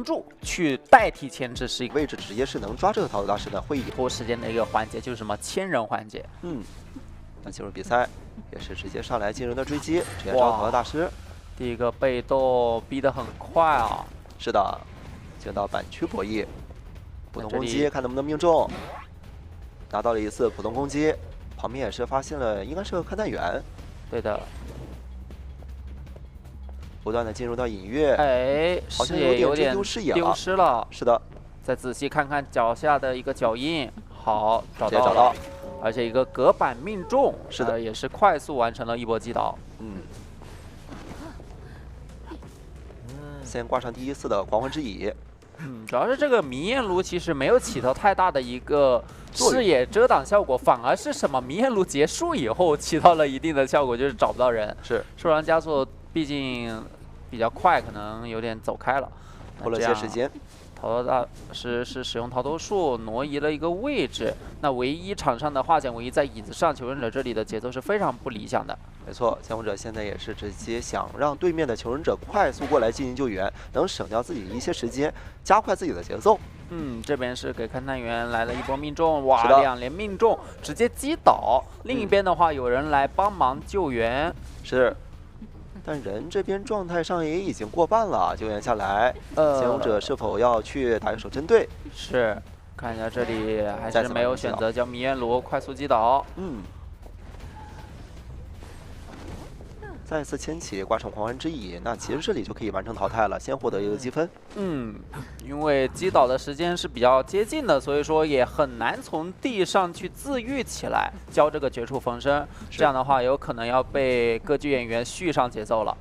幫助去代替牽制，是一個位置直接是能抓这个桃子大师的会议拖时间的一个环节，就是什么千人环节。那进入比赛也是直接上来进入的追击，直接招桃子大师。第一个被动逼得很快啊！是的，进到板区博弈，普通攻击看能不能命中。拿到了一次普通攻击，旁边也是发现了应该是个勘探员。对的。不断的进入到隐月，哎，好像有点丢视野了。丢失了。是的。再仔細看看腳下的一個腳印，好，找到了。而且一個隔板命中，是的，也是快速完成了一波擊倒。先掛上第一次的狂魂之椅。主要是這個迷焰爐其實沒有起到太大的一個視野遮擋效果，反而是什麼迷焰爐結束以後起到了一定的效果，就是找不到人。是受傷加速畢竟比較快，可能有點走開了，拖了些時間。桃子大師是使用逃脫術挪移了一個位置，那唯一場上的化險為夷在椅子上，求生者這裡的節奏是非常不理想的。沒錯，降服者現在也是直接想讓對面的求生者快速過來進行救援，能省掉自己一些時間，加快自己的節奏。這邊是給勘探員來了一波命中，哇，2連命中，直接擊倒。另一邊的話，有人來幫忙救援。是。但人這邊狀態上也已經過半了，救援下來，降服者是否要去打一手針對？是，看一下這裡還是沒有選擇將迷焰爐快速擊倒。再次牽起掛上狂歡之椅，那其實這裡就可以完成淘汰了，先獲得一個積分。因為擊倒的時間是比較接近的，所以說也很難從地上去自癒起來，交這個絕處逢生。這樣的話，有可能要被歌劇演員續上節奏了。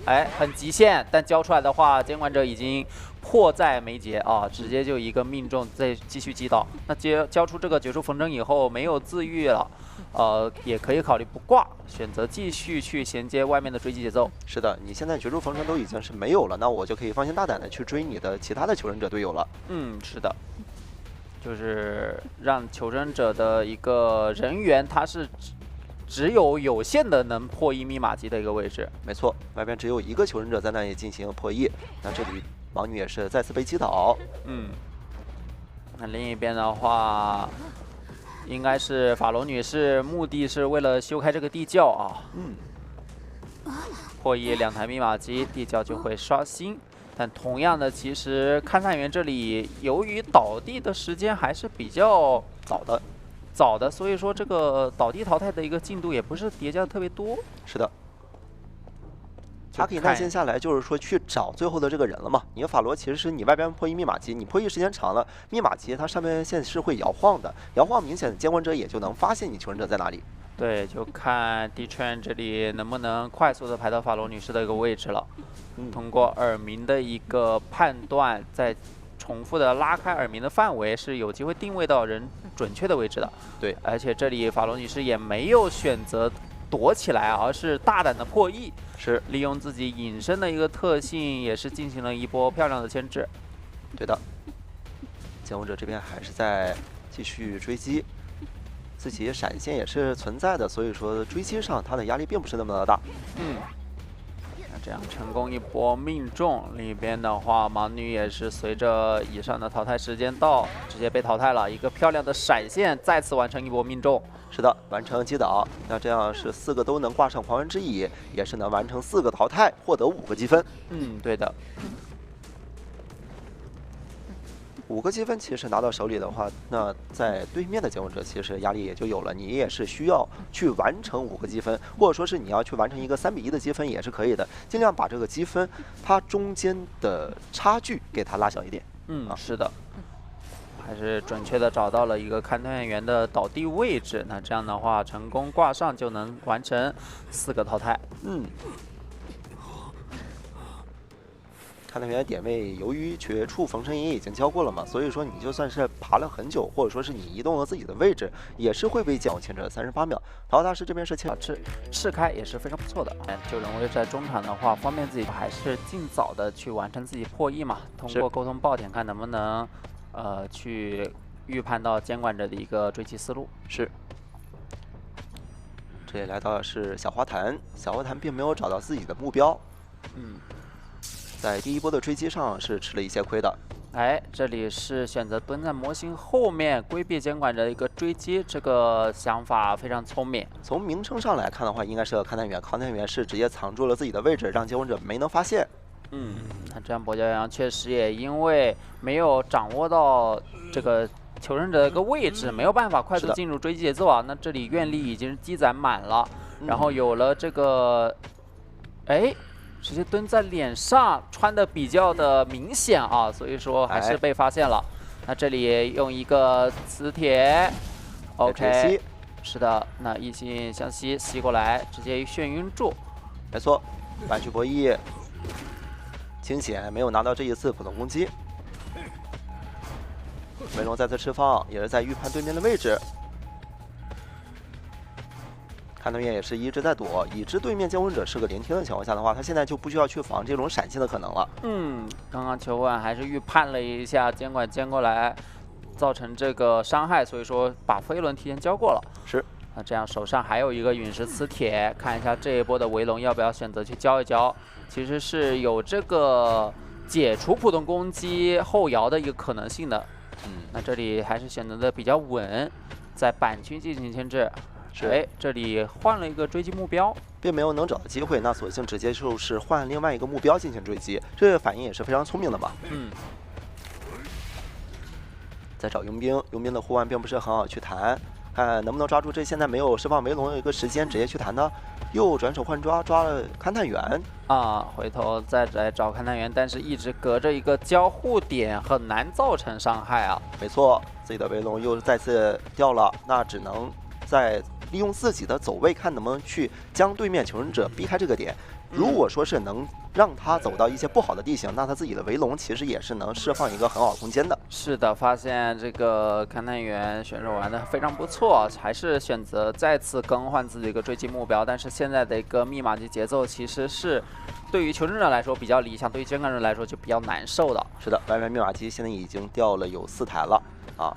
哎，很極限，但交出來的話，監管者已經迫在眉睫啊，直接就一個命中，再繼續擊倒。那交出這個絕處逢生以後，沒有自癒了。也可以考慮不掛，選擇繼續去銜接外面的追擊節奏。是的，你現在絕處逢生都已經是沒有了，那我就可以放心大膽的去追你的其他的求生者隊友了。是的，就是讓求生者的一個人員，他是只有限的能破譯密碼機的一個位置。沒錯，外邊只有一個求生者在那裡進行破譯，那這裡盲女也是再次被擊倒。那另一邊的話。應該是法羅女士，目的是為了修開這個地窖啊。破譯2台密碼機，地窖就會刷新。但同樣的，其實勘探員這裡由於倒地的時間還是比較早的，所以說這個倒地淘汰的一個進度也不是疊加的特別多。是的。他可以耐心下來，就是說去找最後的這個人了嘛。你法羅其實是你外邊破譯密碼機，你破譯時間長了，密碼機它上面線是會搖晃的，搖晃明顯監管者也就能發現你求生者在哪裡。對，就看 D 圈這裡能不能快速的排到法羅女士的一個位置了。通過耳鳴的一個判斷，再重複的拉開耳鳴的範圍，是有機會定位到人準確的位置的。對，而且這裡法羅女士也沒有選擇躲起來，而是大膽的破譯。是利用自己隱身的一個特性，也是進行了一波漂亮的牽制。對的，監護者這邊還是在繼續追擊，自己閃現也是存在的，所以說追擊上他的壓力並不是那麼的大。那這樣成功一波命中，另一邊的話，盲女也是隨着以上的淘汰時間到，直接被淘汰了。一個漂亮的閃現，再次完成一波命中。是的，完成擊倒，那這樣是4個都能掛上狂人之椅，也是能完成4個淘汰，獲得5個積分。對的。5個積分其實拿到手裡的話，那在對面的監護者其實壓力也就有了，你也是需要去完成5個積分，或者說是你要去完成一個3比1的積分也是可以的，盡量把這個積分它中間的差距給它拉小一點。是的。還是準確的找到了一個勘探員的倒地位置，那這樣的話成功掛上就能完成4個淘汰。勘探員點位由於絕處逢生也已經交過了嘛，所以說你就算是爬了很久，或者說是你移動了自己的位置，也是會被降牽制38秒。桃大師這邊是赤開也是非常不錯的。救人位在中場的話，方便自己還是盡早的去完成自己破譯嘛，通過溝通爆點看能不能。去預判到監管者的一個追擊思路。是。這裡來到的是小花壇，小花壇並沒有找到自己的目標。在第一波的追擊上是吃了一些亏的。哎，这里是選擇蹲在模型後面規避監管者的一個追擊，這個想法非常聰明。從名稱上來看的話，應該是個勘探員，勘探員是直接藏住了自己的位置，讓接吻者沒能發現。那這樣跛腳羊確實也因為沒有掌握到這個求生者的一個位置，沒有辦法快速進入追擊節奏啊。那這裡願力已經是積攢滿了，然後有了這個，哎。直接蹲在臉上，穿的比較的明顯啊，所以說還是被發現了。那這裡用一個磁鐵 ，OK， 是的，那異性相吸過來，直接眩暈住。沒錯，板區博弈，清險沒有拿到這一次普通攻擊。梅龍再次釋放，也是在預判對面的位置。勘探員也是一直在躲，已知對面接吻者是個連天的情況下的話，他現在就不需要去防這種閃現的可能了。剛剛求吻還是預判了一下監管接過來，造成這個傷害，所以說把飛輪提前交過了。是，那這樣手上還有一個陨石磁鐵，看一下這一波的圍龍要不要選擇去交一交。其實是有這個解除普通攻擊後搖的一個可能性的。那這裡還是選擇的比較穩，在板區進行牽制。哎，這裡換了一個追擊目標，並沒有能找到機會，那索性直接就是換另外一個目標進行追擊，這個反應也是非常聰明的嘛。再找佣兵，佣兵的護腕並不是很好去彈，看能不能抓住这現在沒有釋放圍龍的一個時間，直接去彈呢？又轉手換抓，抓了勘探員啊，回頭再來找勘探員，但是一直隔着一個交互點，很難造成傷害啊。沒錯，自己的圍龍又再次掉了，那只能在利用自己的走位，看能不能去將對面求生者逼開這個點。如果說是能讓他走到一些不好的地形，那他自己的圍龍其實也是能釋放一個很好的空間的。是的，發現這個勘探員選手玩的非常不錯，還是選擇再次更換自己的一個追擊目標。但是現在的一個密碼級節奏其實是對於求生者來說比較理想，對於監管者來說就比較難受的。是的，YY密碼機現在已經掉了有4台了啊。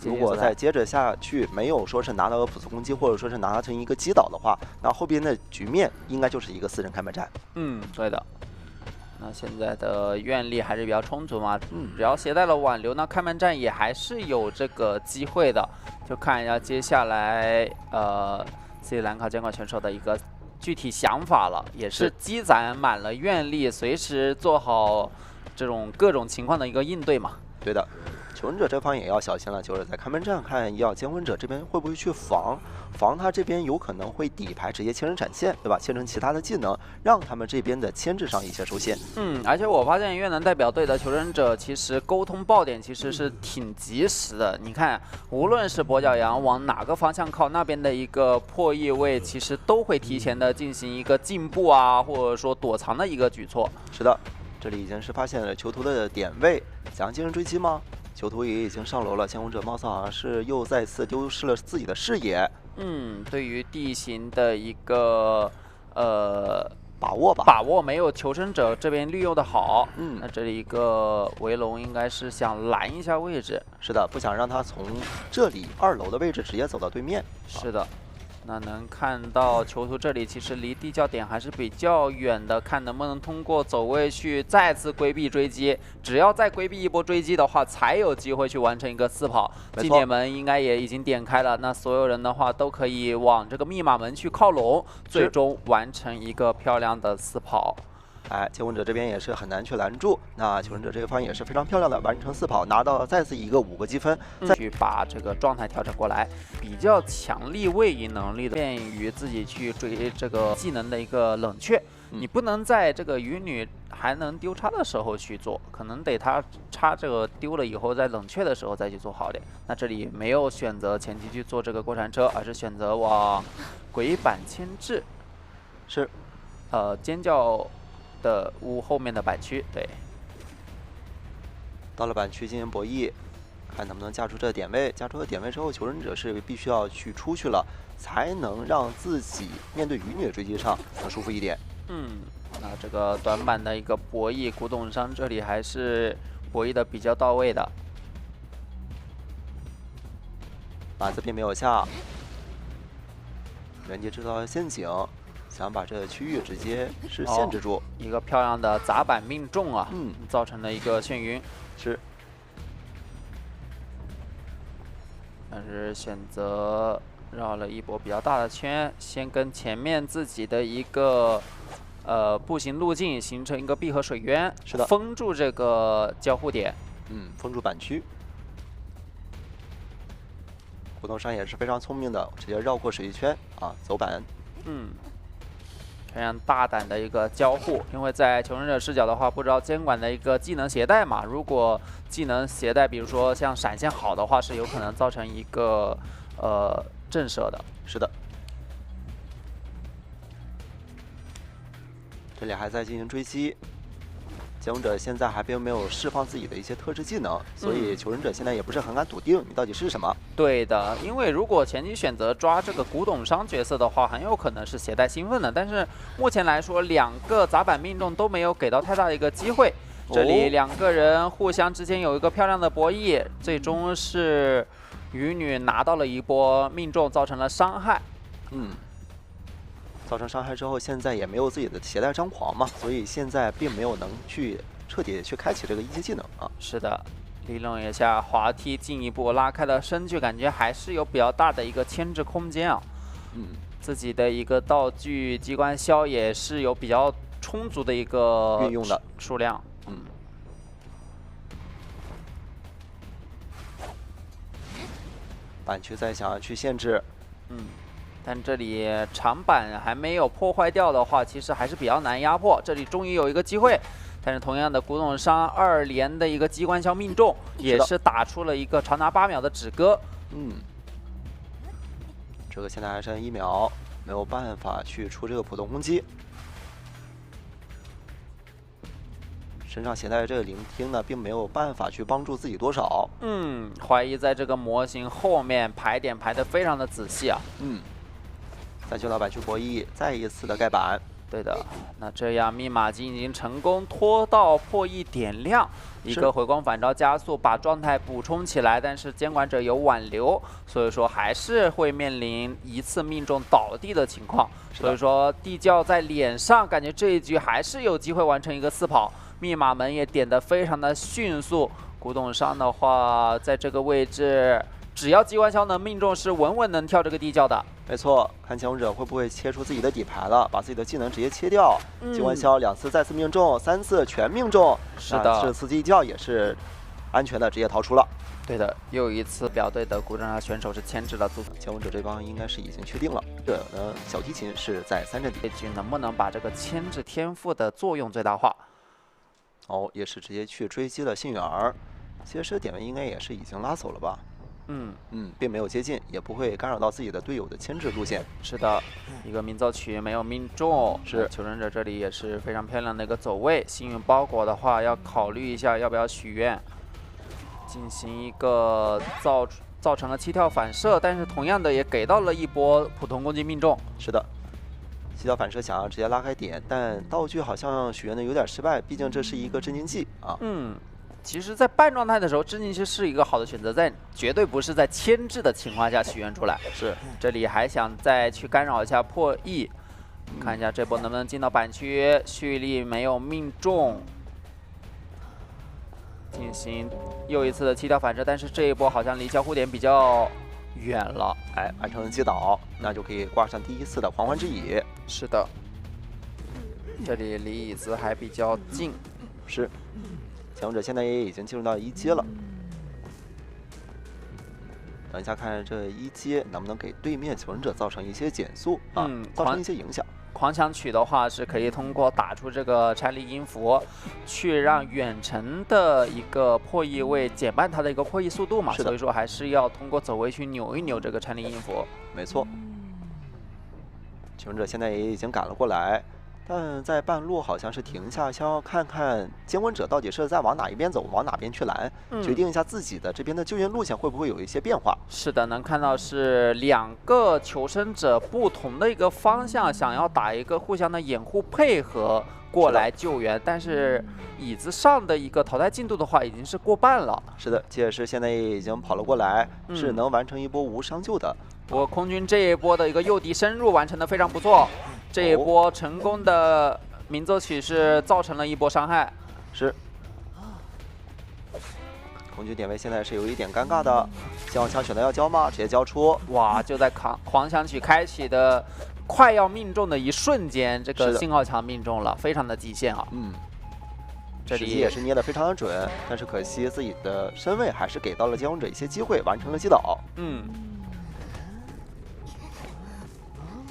如果再接着下去，沒有說是拿到個普通攻擊，或者說是拿成一個擊倒的話，那後邊的局面應該就是一個4人開門戰。對的。那現在的願力還是比較充足嘛，只要携帶了挽留，那開門戰也還是有這個機會的。就看一下接下來斯里蘭卡監管選手的一個具體想法了，也是積攢滿了願力，隨時做好這種各種情況的一個應對嘛。對的。求生者這方也要小心了，就是在開門戰看要監管者這邊會不會去防他這邊有可能會底牌直接切成閃現，對吧？切成其他的技能，讓他們這邊的牽制上一些受限。而且我發現越南代表隊的求生者其實溝通爆點其實是挺及時的。你看，無論是跛腳羊往哪個方向靠，那邊的一個破譯位其實都會提前的進行一個進步啊，或者說躲藏的一個舉措。是的，這裡已經是發現了囚徒的點位，想要進行追擊嗎？囚徒也已經上樓了，監管者貌似好像是又再次丟失了自己的視野。對於地形的一個把握沒有求生者這邊利用的好。那這裡一個圍龍應該是想攔一下位置。是的，不想讓他從這裡2樓的位置直接走到對面。是的。那能看到囚徒這裡其實離地窖點還是比較遠的，看能不能通過走位去再次規避追擊。只要再規避一波追擊的話，才有機會去完成一個4跑。祭典門應該也已經點開了，那所有人的話都可以往這個密碼門去靠攏，最終完成一個漂亮的4跑。哎，接吻者這邊也是很難去攔住，那求生者這一方也是非常漂亮的完成4跑，拿到再次一個5個積分，再去把這個狀態調整過來，比較強力位移能力的，便於自己去追這個技能的一個冷卻。你不能在這個魚女還能丟叉的時候去做，可能得他叉這個丟了以後，在冷卻的時候再去做好點。那這裡沒有選擇前期去做這個過山車，而是選擇往鬼板牽制，是尖叫的屋後面的板區。对，到了板區進行博弈，看能不能架出這個點位。架出了點位之後，求生者是必須要去出去了，才能讓自己面對魚女的追擊上能舒服一點。那這個短板的一個博弈，古董商這裡還是博弈的比較到位的。板子並沒有下，原地制造陷阱，想把这个区域直接是限制住。一个漂亮的砸板命中啊，造成了一个眩晕。是。但是选择绕了一波比较大的圈，先跟前面自己的一个步行路径形成一个闭合水渊，是的，封住这个交互点。封住板区。古董商也是非常聪明的，直接绕过水圈啊，走板。非常大胆的一个交互，因为在求生者视角的话，不知道监管的一个技能携带嘛，如果技能携带，比如说像闪现好的话，是有可能造成一个震慑的。是的。这里还在进行追击，求生者现在还并没有释放自己的一些特质技能，所以求生者现在也不是很敢笃定你到底是什么。对的，因為如果前期選擇抓這個古董商角色的話，很有可能是攜帶興奮的。但是目前來說，2個砸板命中都沒有給到太大的一個機會。這裡2個人互相之間有一個漂亮的博弈，最終是魚女拿到了一波命中，造成了傷害。造成傷害之後，現在也沒有自己的攜帶張狂嘛，所以現在並沒有能去徹底去開啟這個一級技能啊。是的。利用一下滑梯，進一步拉開了身距，感覺還是有比較大的一個牽制空間啊。自己的一個道具機關銷也是有比較充足的一個運用的數量。板區再想要去限制，但這裡長板還沒有破壞掉的話，其實還是比較難壓迫。這裡終於有一個機會。但是同樣的古董商2連的一個機關槍命中，也是打出了一個長達8秒的止戈。這個現在還剩1秒，沒有辦法去出這個普通攻擊。身上攜帶的這個聆聽呢，並沒有辦法去幫助自己多少。懷疑在這個模型後面排點排得非常的仔細啊。3球老板去博弈，再一次的蓋板。對的，那這樣密碼機已經成功拖到破譯點亮，一個回光返照加速把狀態補充起來，但是監管者有挽留，所以說還是會面臨一次命中倒地的情況。所以說地窖在臉上，感覺這一局還是有機會完成一個4跑，密碼門也點得非常的迅速。古董商的話，在這個位置，只要機關槍能命中，是穩穩能跳這個地窖的。沒錯，看求生者會不會切出自己的底牌了，把自己的技能直接切掉。機關槍2次再次命中，3次全命中。是的，這次地窖也是安全的直接逃出了。對的，又一次表隊的古董商選手是牽制了求生者這幫應該是已經確定了。這呢，小提琴是在3陣地。這局能不能把這個牽制天賦的作用最大化？也是直接去追擊了信遠兒。其實點位應該也是已經拉走了吧？並沒有接近，也不會干擾到自己的隊友的牽制路線。是的，一個鳴奏曲沒有命中，是求生者這裡也是非常漂亮的一個走位。幸運包裹的話，要考慮一下要不要許願，進行一個造成了7跳反射，但是同樣的也給到了一波普通攻擊命中。是的，7跳反射想要直接拉開點，但道具好像許願的有點失敗，畢竟這是一個鎮靜劑啊。其實，在半狀態的時候，鎮靜劑是一個好的選擇，但絕對不是在牽制的情況下許願出來。是，這裡還想再去干擾一下破譯，看一下這波能不能進到板區。蓄力沒有命中，進行又一次的7跳反射，但是這一波好像離交互點比較遠了。完成了擊倒，那就可以掛上第一次的狂歡之椅。是的，這裡離椅子還比較近。是。求生者現在也已經進入到1階了，等一下看這1階能不能給對面求生者造成一些減速啊，造成一些影響。狂想曲的話是可以通過打出這個拆離音符，去讓遠程的一個破譯位減慢它的一個破譯速度嘛，所以說還是要通過走位去扭一扭這個拆離音符。沒錯，求生者現在也已經趕了過來。但在半路好像是停下，想要看看監管者到底是在往哪一邊走，往哪邊去攔，決定一下自己的這邊的救援路線會不會有一些變化。是的，能看到是2個求生者不同的一個方向，想要打一個互相的掩護配合過來救援，但是椅子上的一個淘汰進度的話已經是過半了。是的，傑士現在也已經跑了過來，是能完成一波無傷救的。不過空軍這一波的一個誘敵深入完成的非常不錯。這一波成功的鸣奏曲是造成了一波傷害。是。空军点位现在是有一点尴尬的，信号枪选择要交吗？直接交出。哇！就在狂想曲开启的快要命中的一瞬间，这个信号枪命中了，非常的极限啊。这里也是捏得非常的准，但是可惜自己的身位还是给到了接应者一些机会，完成了击倒。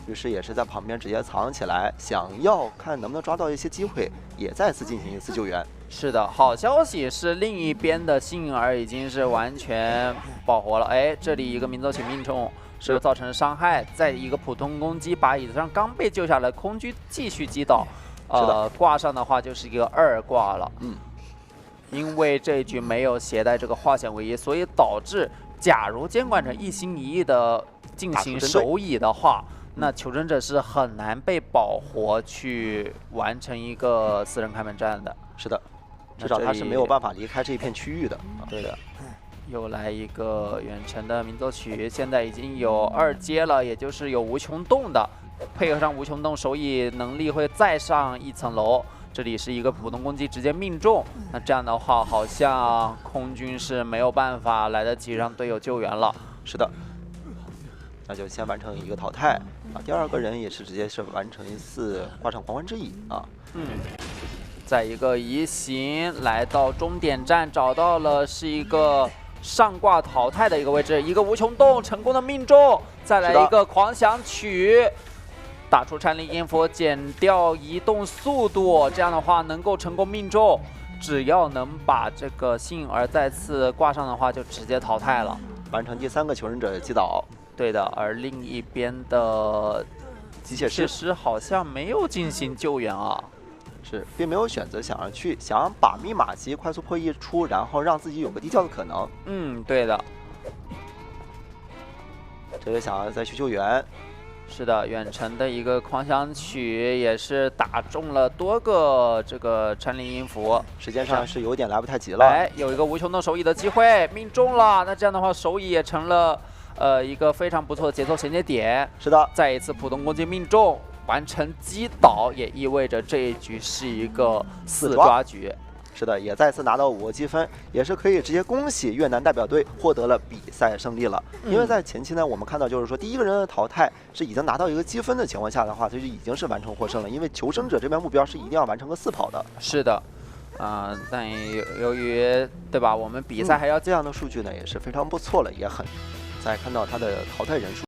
于是也是在旁边直接藏起来，想要看能不能抓到一些机会，也再次进行一次救援。是的，好消息是另一边的幸运儿已经是完全爆活了。哎，这里一个鸣奏曲命中是造成伤害，再一个普通攻击把椅子上刚被救下来空军继续击倒。挂上的话就是一个2挂了。因为这一局没有携带这个化险为夷，所以导致假如监管者一心一意的进行守倚的话，那求生者是很难被保活去完成一个4人开门战的。是的，至少他是没有办法离開這一片區域的。對的。又來一個遠程的鳴奏曲，現在已經有2階了，也就是有無窮洞的，配合上無窮洞守倚能力會再上1層樓。這裡是一個普通攻擊直接命中，那這樣的話好像空軍是沒有辦法來得及讓隊友救援了。是的，那就先完成一個淘汰啊。第2個人也是直接是完成一次掛上狂歡之翼啊。在一個移形來到終點站，找到了是一個上掛淘汰的一個位置，一個無窮洞成功的命中，再來一個狂想曲，打出戰慄音符，減掉移動速度，這樣的話能夠成功命中。只要能把這個幸運兒再次掛上的話，就直接淘汰了，完成第3個求生者擊倒。對的，而另一邊的機械師好像沒有進行救援啊。是，並沒有選擇想要把密碼機快速破譯出，然後讓自己有個低調的可能。對的。這就想要再去救援。是的，遠程的一個狂想曲也是打中了多個這個戰慄音符，時間上是有點來不太及了。哎，有一個無窮洞守倚的機會，命中了。那這樣的話，守倚也成了一個非常不錯的節奏銜接點。是的，再一次普通攻擊命中。完成擊倒也意味着這一局是一個4抓局。是的，也再次拿到5個積分，也是可以直接恭喜越南代表隊獲得了比賽勝利了。因為在前期呢，我們看到就是說第1個人的淘汰是已經拿到一個積分的情況下的話，他就已經是完成獲勝了。因為求生者這邊目標是一定要完成個4跑的。是的，但由於對吧，我們比賽還要這樣的數據呢也是非常不錯了，也很在看到他的淘汰人數。